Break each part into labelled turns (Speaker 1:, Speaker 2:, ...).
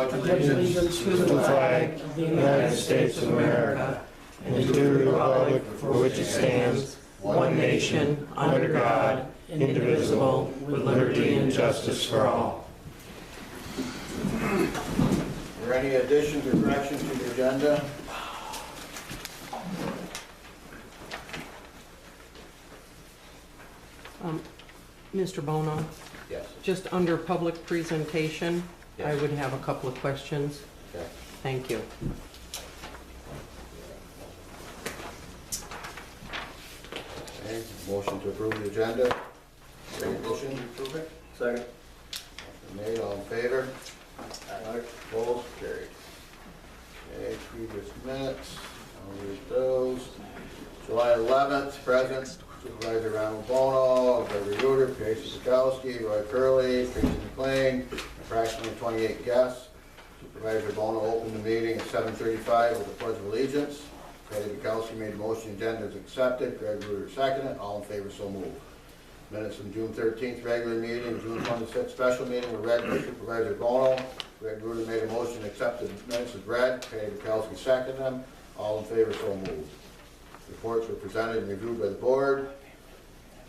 Speaker 1: pledge allegiance to the flag of the United States of America and to the republic for which it stands, one nation, under God, indivisible, with liberty and justice for all.
Speaker 2: Are there any additions or corrections to the agenda?
Speaker 3: Mr. Bono,
Speaker 2: Yes.
Speaker 3: just under public presentation, I
Speaker 2: Yes.
Speaker 3: would have a couple of questions.
Speaker 2: Okay.
Speaker 3: Thank you.
Speaker 2: Okay. Motion to approve the agenda. Any addition? Approve it. Second. Motion made, all in favor? Aye. Opposed? Carried. Okay, previous minutes, I'll read those. July 11th, present, Supervisor Ronald Bono, Gregory Ruder, Casey Sikowski, Roy Curley, Tracy McLean, approximately 28 guests. Supervisor Bono opened the meeting at 7:35 with the Pledge of Allegiance. Patty Bukowski made the motion, agenda is accepted. Greg Ruder seconded. All in favor, so moved. Minutes from June 13th regular meeting, June 26th special meeting were read by Supervisor Bono. Greg Ruder made a motion to accept the minutes as read. Patty Bukowski seconded them. All in favor, so moved. Reports were presented and reviewed by the board.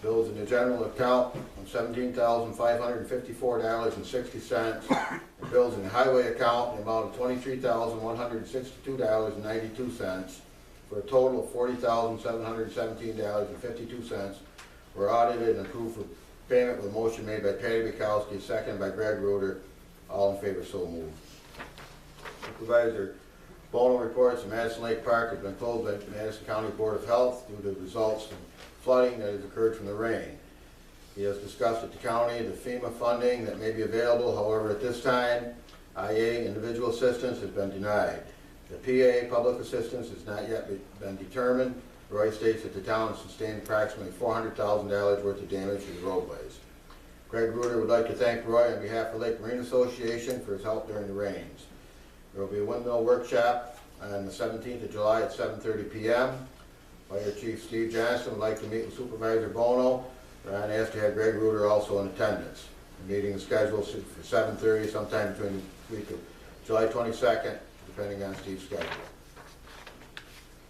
Speaker 2: Bills in the general account on $17,554.60. And bills in the highway account in the amount of $23,162.92 for a total of $40,717.52 were audited and approved for payment with a motion made by Patty Bukowski, seconded by Greg Ruder. All in favor, so moved. Supervisor Bono reports that Madison Lake Park has been closed by the Madison County Board of Health due to results from flooding that has occurred from the rain. He has discussed at the county the FEMA funding that may be available. However, at this time, IA individual assistance has been denied. The PA public assistance has not yet been determined. Roy states that the town has sustained approximately $400,000 worth of damage to the roadways. Greg Ruder would like to thank Roy on behalf of Lake Marine Association for his help during the rains. There will be a windmill workshop on the 17th of July at 7:30 p.m. Fire Chief Steve Johnson would like to meet with Supervisor Bono. Ron asked to have Greg Ruder also in attendance. The meeting is scheduled for 7:30 sometime between the week of July 22nd, depending on Steve's schedule.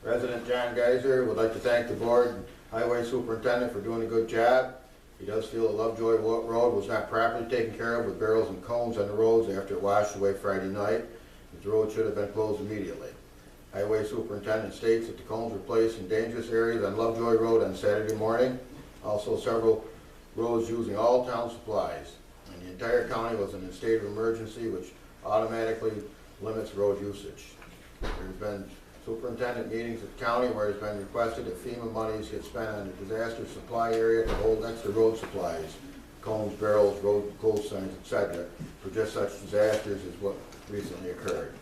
Speaker 2: Resident John Geiser would like to thank the board and highway superintendent for doing a good job. He does feel that Lovejoy Road was not properly taken care of with barrels and cones on the roads after it washed away Friday night. The road should have been closed immediately. Highway superintendent states that the cones were placed in dangerous areas on Lovejoy Road on Saturday morning. Also, several roads using all town supplies. And the entire county was in a state of emergency, which automatically limits road usage. There's been superintendent meetings at the county where it's been requested that FEMA monies get spent on the disaster supply area to hold extra road supplies, cones, barrels, road cold signs, etc., for just such disasters as what recently occurred.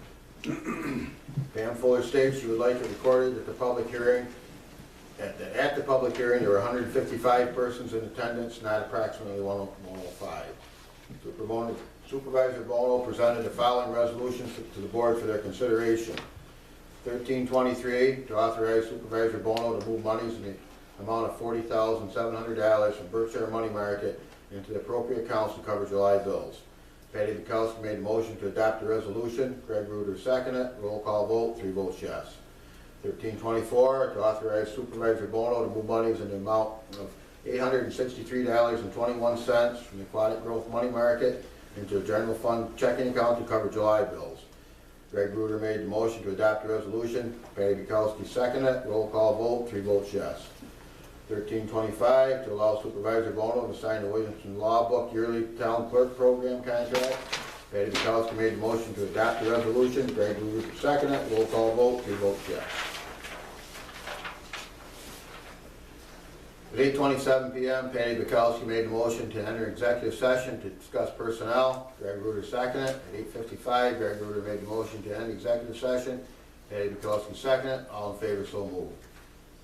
Speaker 2: Pam Fuller states she would like it recorded at the public hearing. At the public hearing, there were 155 persons in attendance, not approximately 105. Supervisor Bono presented the following resolutions to the board for their consideration. 1323, to authorize Supervisor Bono to move monies in the amount of $40,700 from Berkshire Money Market into the appropriate accounts to cover July bills. Patty Bukowski made a motion to adopt the resolution. Greg Ruder seconded. Roll call vote, 3 votes yes. 1324, to authorize Supervisor Bono to move monies in the amount of $863.21 from the Aquatic Growth Money Market into a general fund checking account to cover July bills. Greg Ruder made the motion to adopt the resolution. Patty Bukowski seconded. Roll call vote, 3 votes yes. 1325, to allow Supervisor Bono to sign the Williamson Law Book Yearly Town Clerk Program contract. Patty Bukowski made the motion to adopt the resolution. Greg Ruder seconded. Roll call vote, 3 votes yes. At 8:27 p.m., Patty Bukowski made the motion to enter executive session to discuss personnel. Greg Ruder seconded. At 8:55, Greg Ruder made the motion to end executive session. Patty Bukowski seconded. All in favor, so moved.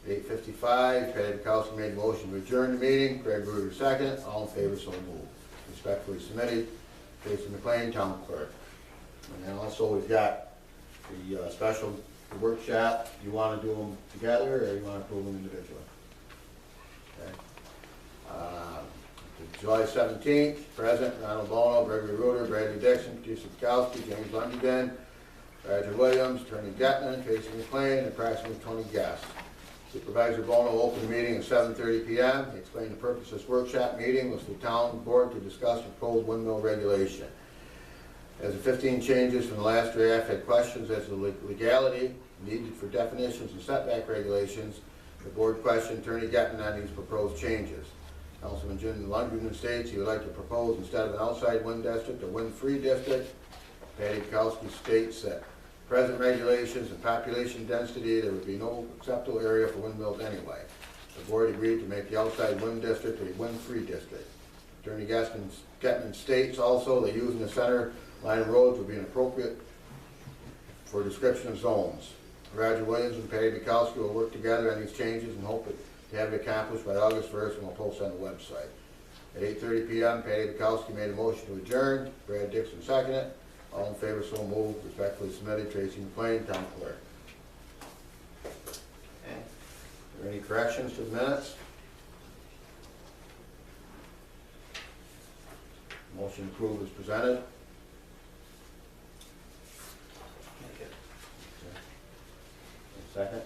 Speaker 2: At 8:55, Patty Bukowski made the motion to adjourn the meeting. Greg Ruder seconded. All in favor, so moved. Respectfully submitted, Tracy McLean, Town Clerk. And then also we've got the special workshop. You want to do them together or you want to approve them individually? Okay. July 17th, present, Ronald Bono, Gregory Ruder, Bradley Dixon, Teresa Kowski, James Lundgren, Roger Williams, Attorney Getman, Tracy McLean, and approximately 20 guests. Supervisor Bono opened the meeting at 7:30 p.m. He explained the purpose of this workshop meeting was for the town board to discuss proposed windmill regulation. As the 15 changes from the last draft had questions as to the legality needed for definitions and setback regulations, the board questioned Attorney Getman on these proposed changes. Councilman Jim Lundgren states he would like to propose, instead of an outside wind district, a wind-free district. Patty Bukowski states that present regulations and population density, there would be no acceptable area for windmills anyway. The board agreed to make the outside wind district a wind-free district. Attorney Getman states also that using the center line of roads would be inappropriate for description of zones. Roger Williams and Patty Bukowski will work together on these changes and hope to have it accomplished by August 1st, and we'll post on the website. At 8:30 p.m., Patty Bukowski made a motion to adjourn. Brad Dixon seconded it. All in favor, so moved. Respectfully submitted, Tracy McLean, Town Clerk. Okay. Are there any corrections to the minutes? Motion approved is presented. Second?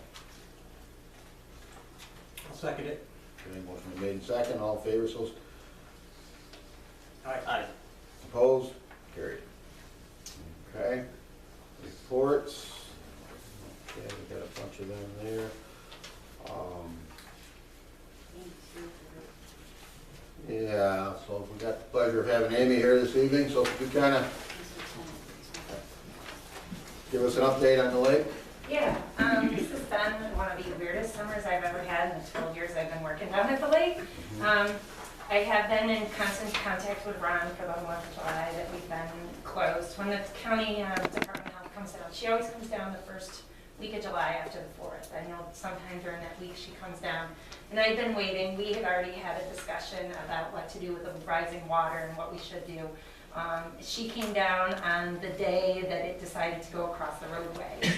Speaker 1: I'll second it.
Speaker 2: Okay, motion been made in second. All in favor, so
Speaker 1: Aye.
Speaker 2: opposed? Carried. Okay. Reports. Okay, we got a bunch of them there. Yeah, so we got the pleasure of having Amy here this evening, so if you kind of give us an update on the lake.
Speaker 4: Yeah, this has been one of the weirdest summers I've ever had in the 12 years I've been working down at the lake. I have been in constant contact with Ron for the month of July that we've been closed. When the county Department of Health comes down, she always comes down the first week of July after the 4th. I know sometime during that week she comes down. And I've been waiting. We had already had a discussion about what to do with the rising water and what we should do. She came down on the day that it decided to go across the roadway.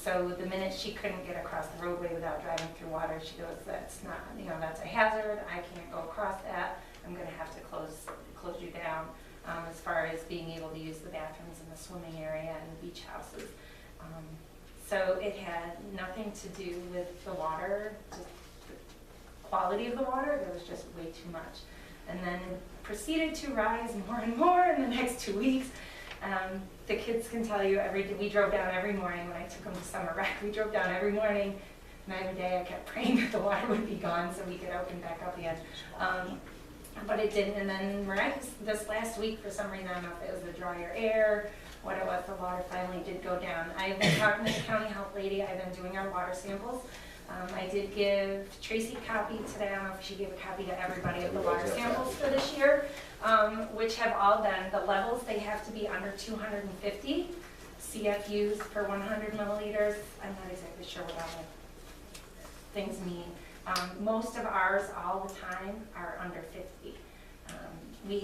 Speaker 4: So the minute she couldn't get across the roadway without driving through water, she goes, that's not, that's a hazard. I can't go across that. I'm going to have to close you down as far as being able to use the bathrooms in the swimming area and the beach houses. So it had nothing to do with the water, just the quality of the water. There was just way too much. And then proceeded to rise more and more in the next 2 weeks. The kids can tell you we drove down every morning when I took them to summer rec. We drove down every morning, and every day I kept praying that the water would be gone so we could open back up again. But it didn't, and then this last week, for some reason, I don't know if it was the drier air, what it was, the water finally did go down. I've been talking to the county health lady. I've been doing our water samples. I did give Tracy a copy today. I don't know if she gave a copy to everybody of the water samples for this year, which have all been, the levels, they have to be under 250 CFUs per 100 milliliters. I'm not exactly sure what all the things mean. Most of ours all the time are under 50. We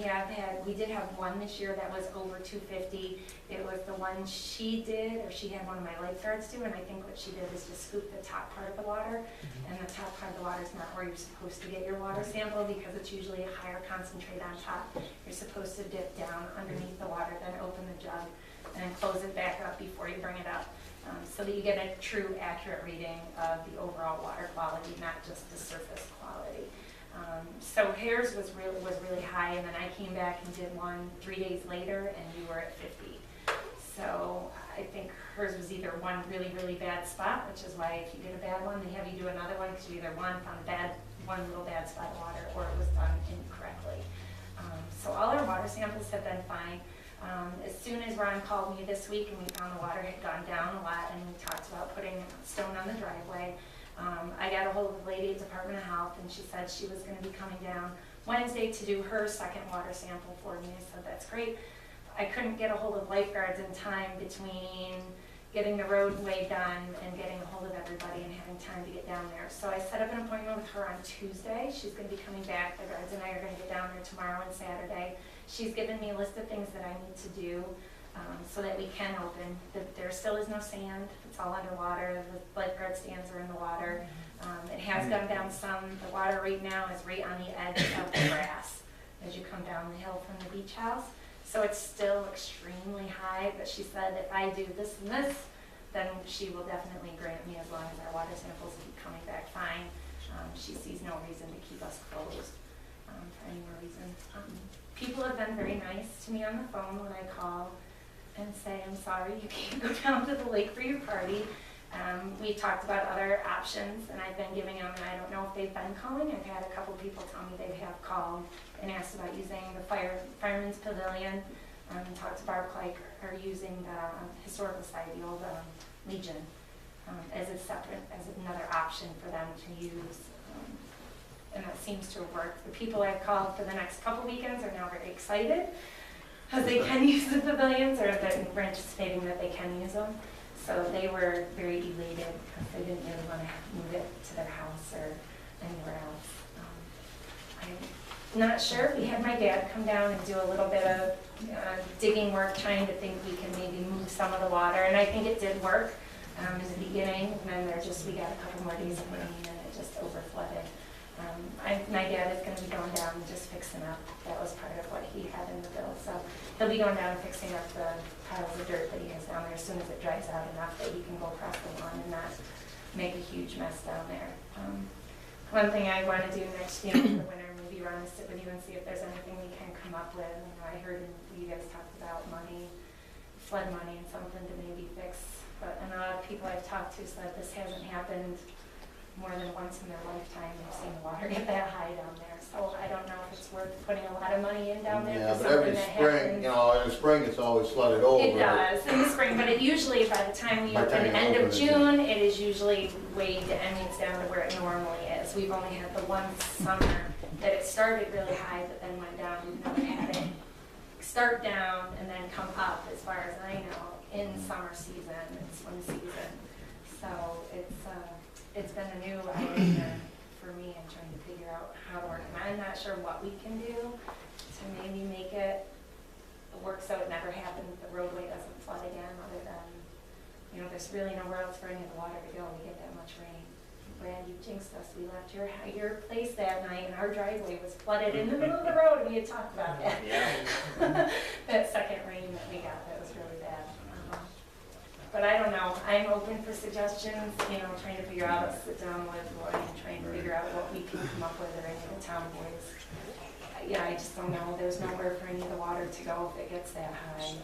Speaker 4: did have one this year that was over 250. It was the one she had one of my lifeguards do, and I think what she did is just scoop the top part of the water, and the top part of the water is not where you're supposed to get your water sample because it's usually a higher concentrate on top. You're supposed to dip down underneath the water, then open the jug, and then close it back up before you bring it up, so that you get a true, accurate reading of the overall water quality, not just the surface quality. So hers was really high, and then I came back and did one 3 days later, and we were at 50. So I think hers was either one really bad spot, which is why if you get a bad one, they have you do another one because you either found one little bad spot of water, or it was done incorrectly. So all our water samples have been fine. As soon as Ron called me this week and we found the water had gone down a lot, and we talked about putting stone on the driveway, I got a hold of the lady at Department of Health, and she said she was going to be coming down Wednesday to do her second water sample for me. I said, that's great. I couldn't get a hold of lifeguards in time between getting the roadway done and getting a hold of everybody and having time to get down there. So I set up an appointment with her on Tuesday. She's going to be coming back. The guards and I are going to get down there tomorrow and Saturday. She's given me a list of things that I need to do so that we can open. There still is no sand. It's all underwater. The lifeguard stands are in the water. It has gone down some. The water right now is right on the edge of the grass. as you come down the hill from the beach house. So it's still extremely high, but she said if I do this and this, then she will definitely grant me as long as our water samples keep coming back fine. She sees no reason to keep us closed for any more reason. People have been very nice to me on the phone when I call and say, I'm sorry, you can't go down to the lake for your party. We talked about other options, and I've been giving them, and I don't know if they've been calling. I've had a couple people tell me they have called and asked about using the Fireman's Pavilion, and talked to Barb Clark, or using the historical site, the old Legion, as a separate, as another option for them to use. And that seems to have worked. The people I've called for the next couple weekends are now very excited because they can use the pavilions, or we're anticipating that they can use them. So they were very elated because they didn't really want to move it to their house or anywhere else. I'm not sure. We had my dad come down and do a little bit of digging work, trying to think we can maybe move some of the water, and I think it did work in the beginning. And then we got a couple more days of rain, and it just over flooded. My dad is going to be going down and just fixing up. That was part of what he had in the bill. So he'll be going down and fixing up the piles of dirt that he has down there as soon as it dries out enough that he can go across the lawn and not make a huge mess down there. One thing I want to do next year for the winter, maybe run and sit with you and see if there's anything we can come up with. You know, I heard you guys talked about money, flood money, and something to maybe fix. But a lot of people I've talked to said this hasn't happened more than once in their lifetime. They've seen the water get that high down there. So I don't know if it's worth putting a lot of money in down there.
Speaker 2: Yeah,
Speaker 4: for
Speaker 2: but every
Speaker 4: something that
Speaker 2: spring,
Speaker 4: happens.
Speaker 2: you know, in the spring it's always flooded over.
Speaker 4: It does, in the spring, but it usually, by the time we
Speaker 2: By the
Speaker 4: open,
Speaker 2: time you
Speaker 4: end
Speaker 2: open
Speaker 4: of
Speaker 2: it,
Speaker 4: June, it is usually way, and it's down to where it normally is. We've only had the one summer that it started really high, but then went down. We've never had it start down and then come up, as far as I know, in summer season and swim season. So it's been a new eye-opener for me in trying to figure out how to work. And I'm not sure what we can do to maybe make it work so it never happens, the roadway doesn't flood again, other than, you know, there's really nowhere else for any of the water to go. We get that much rain. Brad, you jinxed us. We left your place that night and our driveway was flooded in the middle of the road, and we had talked about that.
Speaker 1: Yeah.
Speaker 4: That second rain that we got, that was really bad. But I don't know. I'm open for suggestions, you know, trying to figure out, sit down with Roy and trying to figure out what we can come up with, or any of the town boys. Yeah, I just don't know. There's nowhere for any of the water to go if it gets that high.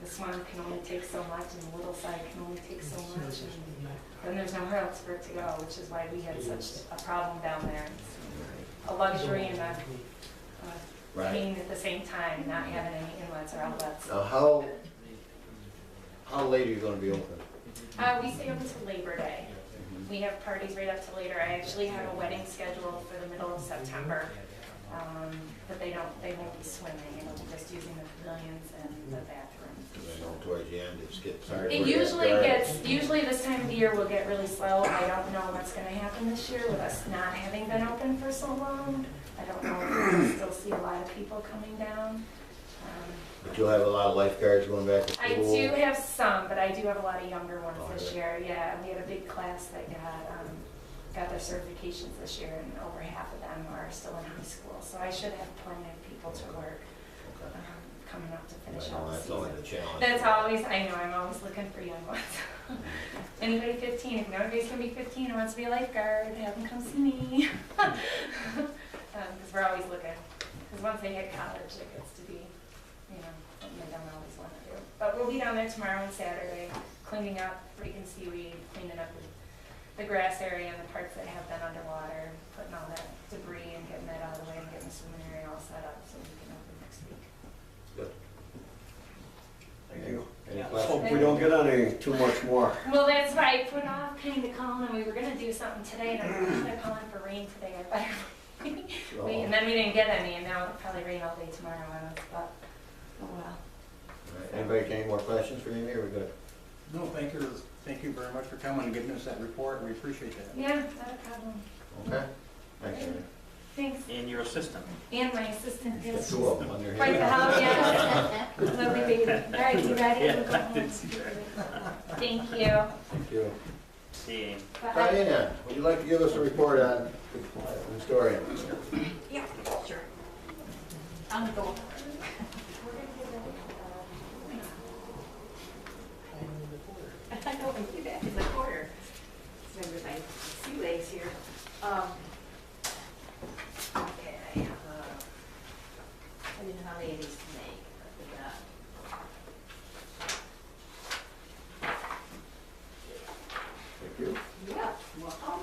Speaker 4: The swamp can only take so much, and the little side can only take so much, and then there's nowhere else for it to go, which is why we had such a problem down there. It's a luxury and a pain at the same time, not having any inlets or outlets.
Speaker 2: Now, how late are you gonna be open?
Speaker 4: We stay up until Labor Day. We have parties right up to later. I actually have a wedding scheduled for the middle of September. But they won't be swimming, it'll be just using the pavilions and the bathrooms.
Speaker 2: I know towards the end, it's getting started.
Speaker 4: It usually this time of the year will get really slow. I don't know what's gonna happen this year with us not having been open for so long. I don't know if we'll still see a lot of people coming down.
Speaker 2: But you'll have a lot of lifeguards going back to
Speaker 4: I
Speaker 2: school?
Speaker 4: do have some, but I do have a lot of younger ones this year. Yeah, we had a big class that got their certifications this year, and over half of them are still in high school. So I should have plenty of people to work coming up to finish
Speaker 2: Well,
Speaker 4: out the
Speaker 2: that's
Speaker 4: season.
Speaker 2: always a challenge.
Speaker 4: That's always, I know, I'm always looking for young ones. Anybody 15, if nobody's gonna be 15 and wants to be a lifeguard, have them come see me. Because we're always looking. Because once they hit college, it gets to be, you know, something they don't always want to do. But we'll be down there tomorrow and Saturday, cleaning up, breaking seaweed, cleaning up the grass area and the parts that have been underwater, putting all that debris and getting that out of the way and getting the swimming area all set up so we can open next week.
Speaker 2: Good.
Speaker 5: Thank you.
Speaker 2: Any
Speaker 1: Yeah.
Speaker 2: questions?
Speaker 5: Hope we don't get any too much more.
Speaker 4: Well, that's why I put off kind of calling, and we were gonna do something today, and I'm not calling for rain today, I better wait. And then we didn't get any, and now it'll probably rain all day tomorrow on us, but, oh well.
Speaker 2: All right. Anybody got any more questions for Amy, or we good?
Speaker 6: No, thank you very much for coming and giving us that report, we appreciate that.
Speaker 4: Yeah, not a problem.
Speaker 2: Okay. Thanks, Amy.
Speaker 4: Thanks.
Speaker 1: And your assistant.
Speaker 4: And my assistant,
Speaker 2: Got
Speaker 4: yes.
Speaker 2: two of them on your
Speaker 4: Quite the
Speaker 2: hand.
Speaker 4: house, yeah. Lovely baby. All right, you ready?
Speaker 1: Yeah,
Speaker 4: We'll go
Speaker 1: I
Speaker 4: home.
Speaker 1: did see that.
Speaker 4: Thank you.
Speaker 2: Thank you.
Speaker 1: See.
Speaker 4: Bye.
Speaker 2: Diana, would you like to give us a report on the historian?
Speaker 4: Yeah, sure.
Speaker 7: I'm going. I know, I'm way back in the corner. Remember my sea legs here. Okay, I didn't know how many of these to make. But,
Speaker 2: Thank you.
Speaker 7: yeah, welcome.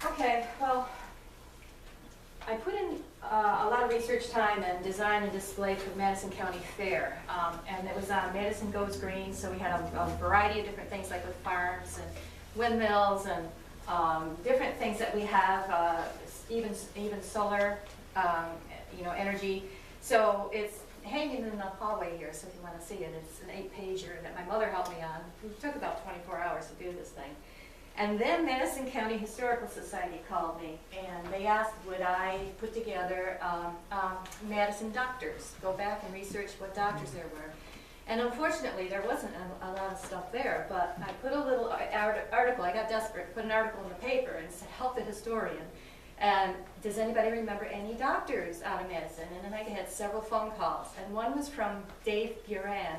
Speaker 7: Okay, well, I put in a lot of research time and design and display for Madison County Fair. And it was on Madison Goes Green, so we had a variety of different things like with farms and windmills and different things that we have, even solar, energy. So it's hanging in the hallway here, so if you want to see it, it's an 8-pager that my mother helped me on. It took about 24 hours to do this thing. And then Madison County Historical Society called me, and they asked would I put together Madison doctors, go back and research what doctors there were. And unfortunately, there wasn't a lot of stuff there, but I put a little article, I got desperate, put an article in the paper and said, help the historian. And does anybody remember any doctors out of Madison? And then I had several phone calls, and one was from Dave Buran,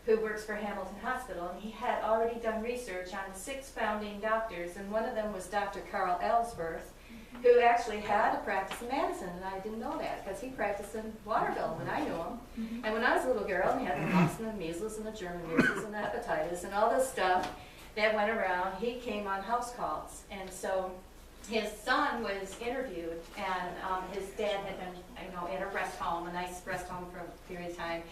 Speaker 7: who works for Hamilton Hospital, and he had already done research on 6 founding doctors, and one of them was Dr. Carl Ellsworth, who actually had a practice in Madison, and I didn't know that, because he practiced in Waterville when I knew him. And when I was a little girl, and he had the mumps and the measles and the German measles and the hepatitis and all this stuff that went around, he came on house calls. And so his son was interviewed, and his dad had been, at a rest home, a nice rest home for a period of time.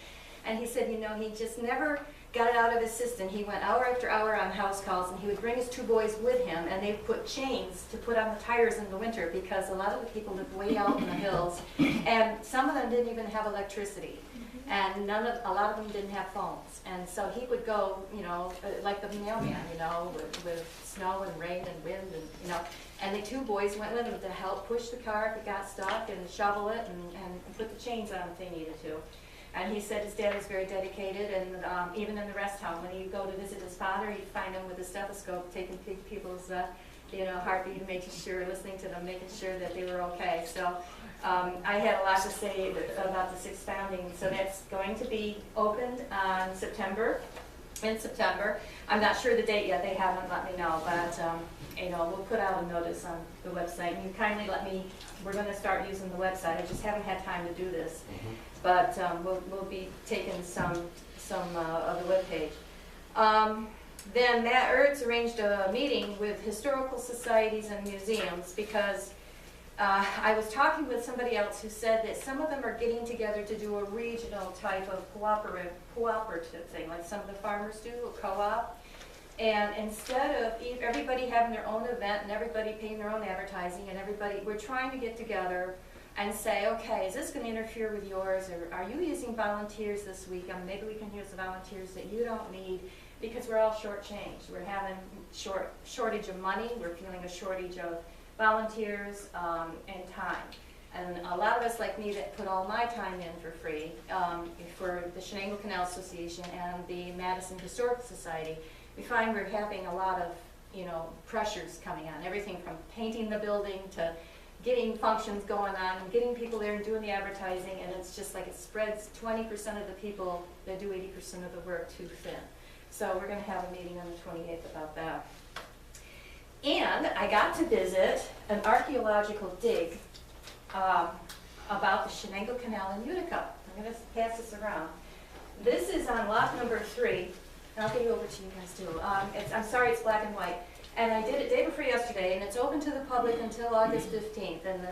Speaker 7: And he said, he just never got it out of his system. He went hour after hour on house calls, and he would bring his 2 boys with him, and they put chains to put on the tires in the winter because a lot of the people lived way out in the hills, and some of them didn't even have electricity, and a lot of them didn't have phones. And so he would go, like the mailman, with snow and rain and wind, and the 2 boys went with him to help push the car if it got stuck and shovel it and put the chains on if they needed to. And he said his dad was very dedicated, and even in the rest home, when he'd go to visit his father, he'd find him with a stethoscope, taking people's, heartbeat and making sure, listening to them, making sure that they were okay. So I had a lot to say about the 6 founding. So that's going to be opened in September. I'm not sure the date yet. They haven't let me know, but we'll put out a notice on the website. And you kindly let me. We're going to start using the website. I just haven't had time to do this. But we'll be taking some of the webpage. Then Matt Ertz arranged a meeting with historical societies and museums because I was talking with somebody else who said that some of them are getting together to do a regional type of cooperative thing, like some of the farmers do, a co-op. And instead of everybody having their own event and everybody paying their own advertising and we're trying to get together and say, okay, is this going to interfere with yours, or are you using volunteers this week? Maybe we can use the volunteers that you don't need, because we're all shortchanged. We're having shortage of money. We're feeling a shortage of volunteers and time. And a lot of us, like me, that put all my time in for free for the Shenango Canal Association and the Madison Historical Society, we find we're having a lot of pressures coming on. Everything from painting the building to getting functions going on, and getting people there and doing the advertising, and it's just like it spreads 20% of the people that do 80% of the work too thin. So we're going to have a meeting on the 28th about that. And I got to visit an archaeological dig about the Shenango Canal in Utica. I'm going to pass this around. This is on lot number 3, and I'll get you over to you guys too. I'm sorry it's black and white. And I did it day before yesterday, and it's open to the public until August 15th. And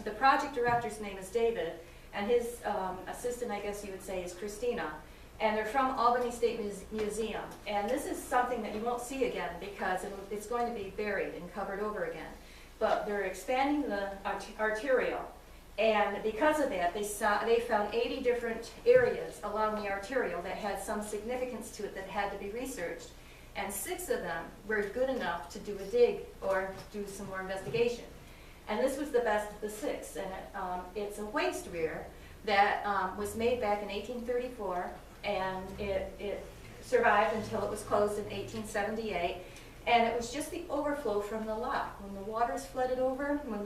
Speaker 7: the project director's name is David, and his assistant, I guess you would say, is Christina. And they're from Albany State Museum. And this is something that you won't see again because it's going to be buried and covered over again. But they're expanding the arterial. And because of that, they found 80 different areas along the arterial that had some significance to it that had to be researched. And 6 of them were good enough to do a dig or do some more investigation. And this was the best of the 6. And it's a waste rear that was made back in 1834, and it survived until it was closed in 1878. And it was just the overflow from the lock. When the water's flooded over, when